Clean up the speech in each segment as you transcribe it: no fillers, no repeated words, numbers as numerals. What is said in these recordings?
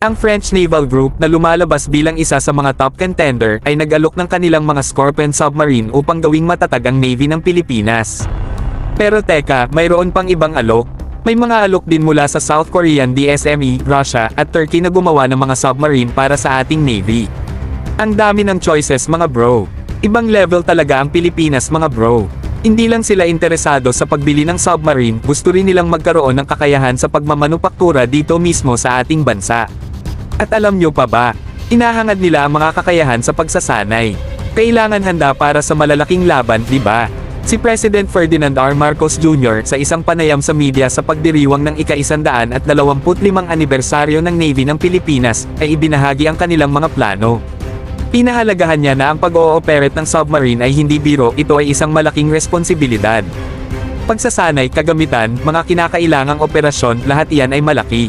Ang French Naval Group na lumalabas bilang isa sa mga top contender ay nag-alok ng kanilang mga Scorpion submarine upang gawing matatag ang Navy ng Pilipinas. Pero teka, mayroon pang ibang alok. May mga alok din mula sa South Korean DSME, Russia, at Turkey na gumawa ng mga submarine para sa ating Navy. Ang dami ng choices mga bro. Ibang level talaga ang Pilipinas mga bro. Hindi lang sila interesado sa pagbili ng submarine, gusto rin nilang magkaroon ng kakayahan sa pagmamanupaktura dito mismo sa ating bansa. At alam nyo pa ba, inahangad nila ang mga kakayahan sa pagsasanay. Kailangan handa para sa malalaking laban, di ba? Si President Ferdinand R. Marcos Jr. sa isang panayam sa media sa pagdiriwang ng ika-125 anibersaryo ng Navy ng Pilipinas, ay ibinahagi ang kanilang mga plano. Pinahalagahan niya na ang pag-ooperate ng submarine ay hindi biro, ito ay isang malaking responsibilidad. Pagsasanay, kagamitan, mga kinakailangang operasyon, lahat iyan ay malaki.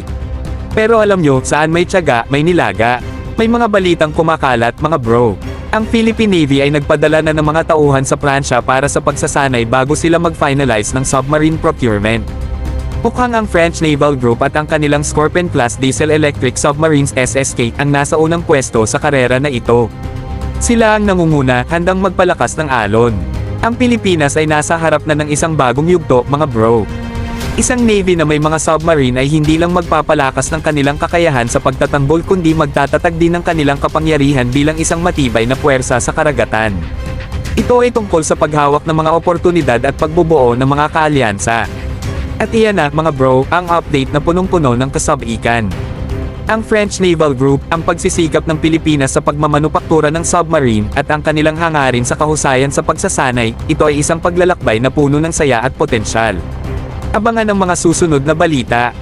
Pero alam nyo, saan may tiyaga, may nilaga. May mga balitang kumakalat mga bro. Ang Philippine Navy ay nagpadala na ng mga tauhan sa Pransya para sa pagsasanay bago sila mag-finalize ng submarine procurement. Mukhang ang French Naval Group at ang kanilang Scorpion-class diesel-electric submarines SSK ang nasa unang pwesto sa karera na ito. Sila ang nangunguna, handang magpalakas ng alon. Ang Pilipinas ay nasa harap na ng isang bagong yugto mga bro. Isang Navy na may mga submarine ay hindi lang magpapalakas ng kanilang kakayahan sa pagtatanggol kundi magtatatag din ng kanilang kapangyarihan bilang isang matibay na puwersa sa karagatan. Ito ay tungkol sa paghawak ng mga oportunidad at pagbubuo ng mga kaalyansa. At iyan na mga bro, ang update na punong-puno ng kasabikan. Ang French Naval Group, ang pagsisikap ng Pilipinas sa pagmamanupaktura ng submarine at ang kanilang hangarin sa kahusayan sa pagsasanay, ito ay isang paglalakbay na puno ng saya at potensyal. Abangan ang mga susunod na balita.